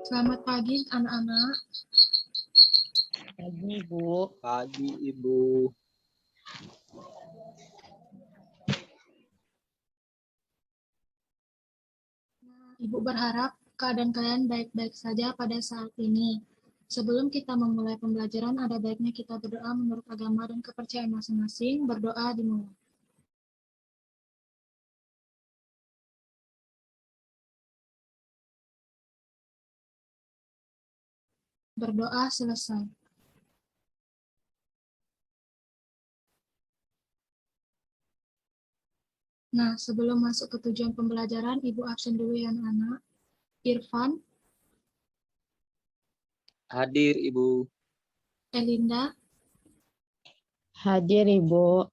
Selamat pagi anak-anak. Pagi, Ibu. Pagi, Ibu. Ibu berharap keadaan kalian baik-baik saja pada saat ini. Sebelum kita memulai pembelajaran, ada baiknya kita berdoa menurut agama dan kepercayaan masing-masing. Berdoa dimulai. Berdoa selesai. Nah, sebelum masuk ke tujuan pembelajaran, Ibu absen dulu ya anak-anak. Irfan, Hadir, Ibu. Elinda. Hadir, Ibu.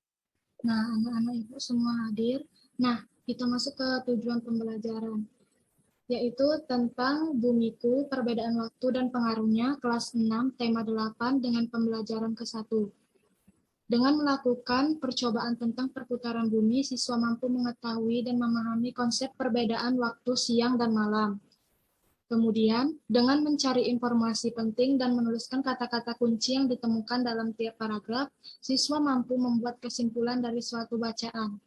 Nah, anak-anak Ibu semua hadir. Nah, kita masuk ke tujuan pembelajaran, yaitu tentang bumiku, perbedaan waktu dan pengaruhnya, kelas 6, tema 8, dengan pembelajaran ke-1. Dengan melakukan percobaan tentang perputaran bumi, siswa mampu mengetahui dan memahami konsep perbedaan waktu siang dan malam. Kemudian, dengan mencari informasi penting dan menuliskan kata-kata kunci yang ditemukan dalam tiap paragraf, siswa mampu membuat kesimpulan dari suatu bacaan.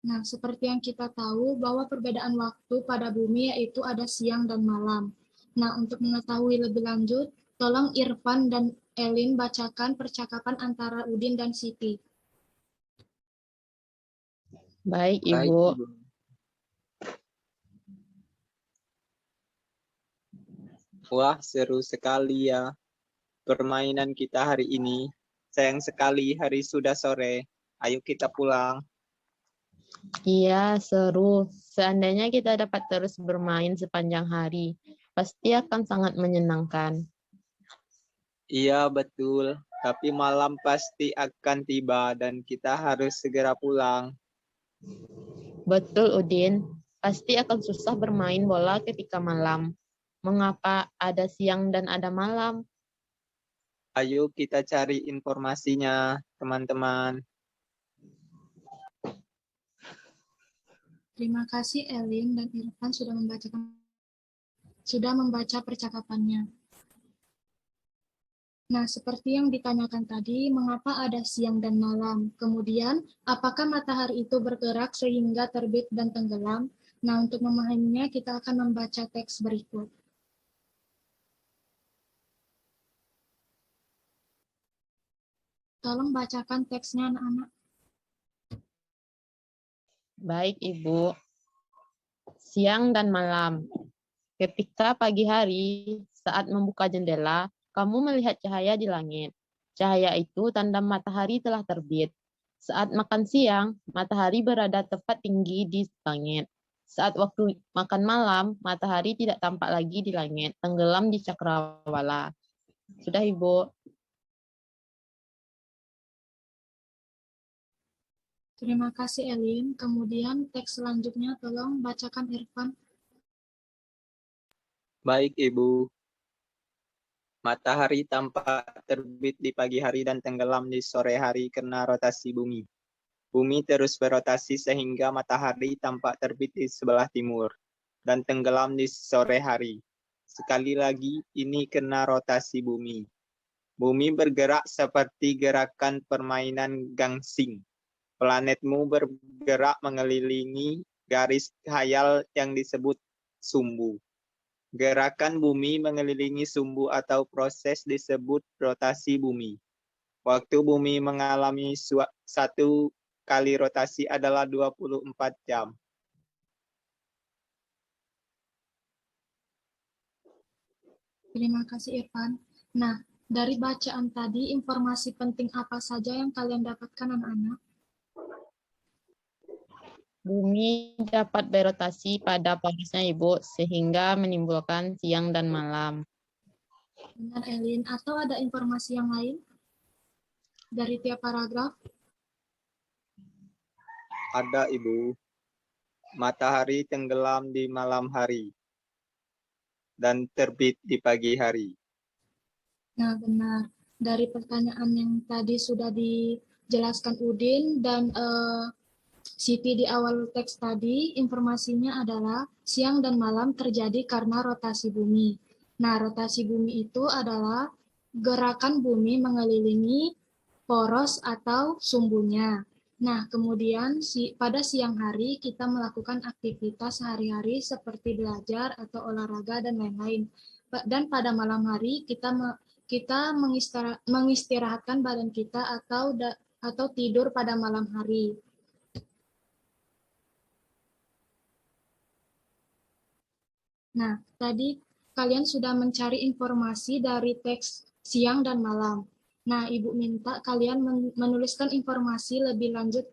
Nah, seperti yang kita tahu bahwa perbedaan waktu pada bumi yaitu ada siang dan malam. Nah, untuk mengetahui lebih lanjut, tolong Irfan dan Elin bacakan percakapan antara Udin dan Siti. Baik, Baik, Ibu. Ibu. Wah, seru sekali ya permainan kita hari ini. Sayang sekali hari sudah sore. Ayo kita pulang. Iya, seru. Seandainya kita dapat terus bermain sepanjang hari, pasti akan sangat menyenangkan. Iya, betul. Tapi malam pasti akan tiba dan kita harus segera pulang. Betul, Udin. Pasti akan susah bermain bola ketika malam. Mengapa ada siang dan ada malam? Ayo kita cari informasinya, teman-teman. Terima kasih Elin dan Irfan sudah membaca percakapannya. Nah, seperti yang ditanyakan tadi, mengapa ada siang dan malam? Kemudian, apakah matahari itu bergerak sehingga terbit dan tenggelam? Nah, untuk memahaminya, kita akan membaca teks berikut. Tolong bacakan teksnya, anak-anak. Baik, Ibu. Siang dan malam. Ketika pagi hari, saat membuka jendela, kamu melihat cahaya di langit. Cahaya itu tanda matahari telah terbit. Saat makan siang, matahari berada tepat tinggi di langit. Saat waktu makan malam, matahari tidak tampak lagi di langit, tenggelam di cakrawala. Sudah, Ibu. Terima kasih, Elin. Kemudian, teks selanjutnya tolong bacakan Irfan. Baik, Ibu. Matahari tampak terbit di pagi hari dan tenggelam di sore hari karena rotasi bumi. Bumi terus berotasi sehingga matahari tampak terbit di sebelah timur dan tenggelam di sore hari. Sekali lagi, ini karena rotasi bumi. Bumi bergerak seperti gerakan permainan gangsing. Planetmu bergerak mengelilingi garis khayal yang disebut sumbu. Gerakan bumi mengelilingi sumbu atau proses disebut rotasi bumi. Waktu bumi mengalami satu kali rotasi adalah 24 jam. Terima kasih, Irfan. Nah, dari bacaan tadi, informasi penting apa saja yang kalian dapatkan, anak-anak? Bumi dapat berotasi pada porosnya, Ibu, sehingga menimbulkan siang dan malam. Benar, Elin. Atau ada informasi yang lain dari tiap paragraf? Ada, Ibu. Matahari tenggelam di malam hari dan terbit di pagi hari. Nah, benar. Dari pertanyaan yang tadi sudah dijelaskan Udin dan Siti di awal teks tadi, informasinya adalah siang dan malam terjadi karena rotasi bumi. Nah, rotasi bumi itu adalah gerakan bumi mengelilingi poros atau sumbunya. Nah, kemudian pada siang hari kita melakukan aktivitas sehari-hari seperti belajar atau olahraga dan lain-lain. Dan pada malam hari kita mengistirahatkan badan kita atau tidur pada malam hari. Nah, tadi kalian sudah mencari informasi dari teks siang dan malam. Nah, Ibu minta kalian menuliskan informasi lebih lanjut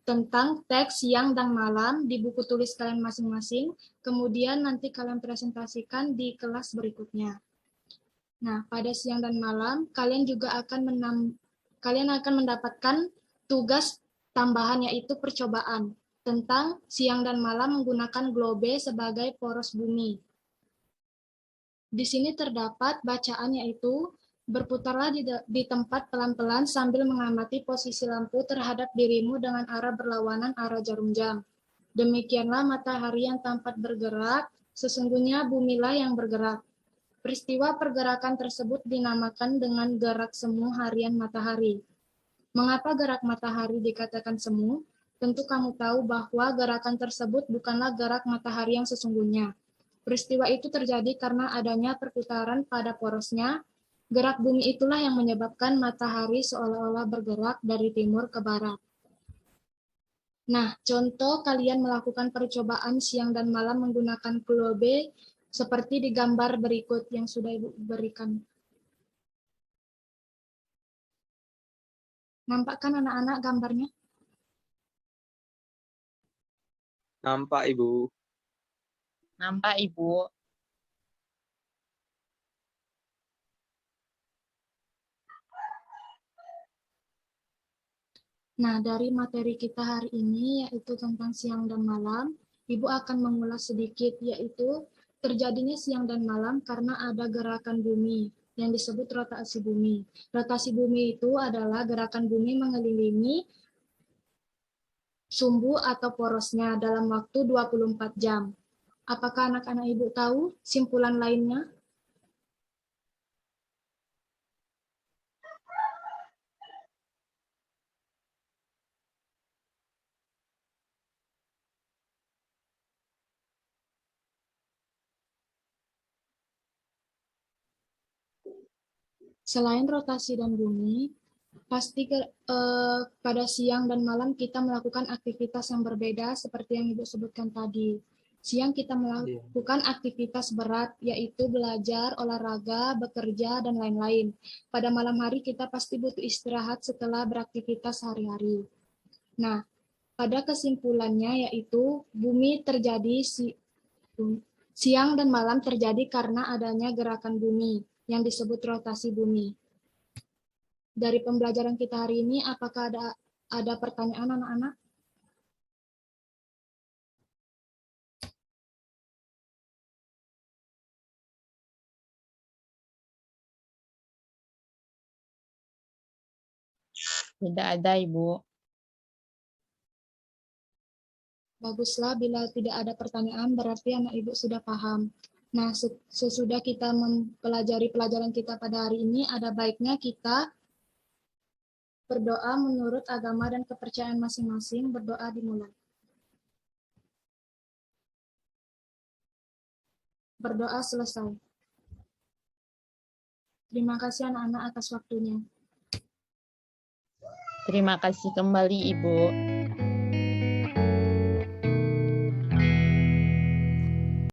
tentang teks siang dan malam di buku tulis kalian masing-masing, kemudian nanti kalian presentasikan di kelas berikutnya. Nah, pada siang dan malam, kalian juga akan mendapatkan tugas tambahan, yaitu percobaan tentang siang dan malam menggunakan globe sebagai poros bumi. Di sini terdapat bacaan, yaitu berputarlah di tempat pelan-pelan sambil mengamati posisi lampu terhadap dirimu dengan arah berlawanan arah jarum jam. Demikianlah matahari yang tampak bergerak, sesungguhnya bumilah yang bergerak. Peristiwa pergerakan tersebut dinamakan dengan gerak semu harian matahari. Mengapa gerak matahari dikatakan semu? Tentu kamu tahu bahwa gerakan tersebut bukanlah gerak matahari yang sesungguhnya. Peristiwa itu terjadi karena adanya perputaran pada porosnya. Gerak bumi itulah yang menyebabkan matahari seolah-olah bergerak dari timur ke barat. Nah, contoh kalian melakukan percobaan siang dan malam menggunakan globe seperti di gambar berikut yang sudah Ibu berikan. Nampak kan anak-anak gambarnya? Nampak, Ibu. Nampak, Ibu. Nah, dari materi kita hari ini, yaitu tentang siang dan malam, Ibu akan mengulas sedikit, yaitu terjadinya siang dan malam karena ada gerakan bumi yang disebut rotasi bumi. Rotasi bumi itu adalah gerakan bumi mengelilingi sumbu atau porosnya dalam waktu 24 jam. Apakah anak-anak Ibu tahu simpulan lainnya? Selain rotasi dan bumi, pasti pada siang dan malam kita melakukan aktivitas yang berbeda seperti yang Ibu sebutkan tadi. Siang kita melakukan aktivitas berat, yaitu belajar, olahraga, bekerja, dan lain-lain. Pada malam hari kita pasti butuh istirahat setelah beraktivitas sehari-hari. Nah, pada kesimpulannya yaitu bumi terjadi siang dan malam terjadi karena adanya gerakan bumi yang disebut rotasi bumi. Dari pembelajaran kita hari ini, apakah ada pertanyaan anak-anak? Tidak ada, Ibu. Baguslah, bila tidak ada pertanyaan berarti anak Ibu sudah paham. Nah, sesudah kita mempelajari pelajaran kita pada hari ini, ada baiknya kita berdoa menurut agama dan kepercayaan masing-masing. Berdoa dimulai. Berdoa selesai. Terima kasih anak-anak atas waktunya. Terima kasih kembali, Ibu.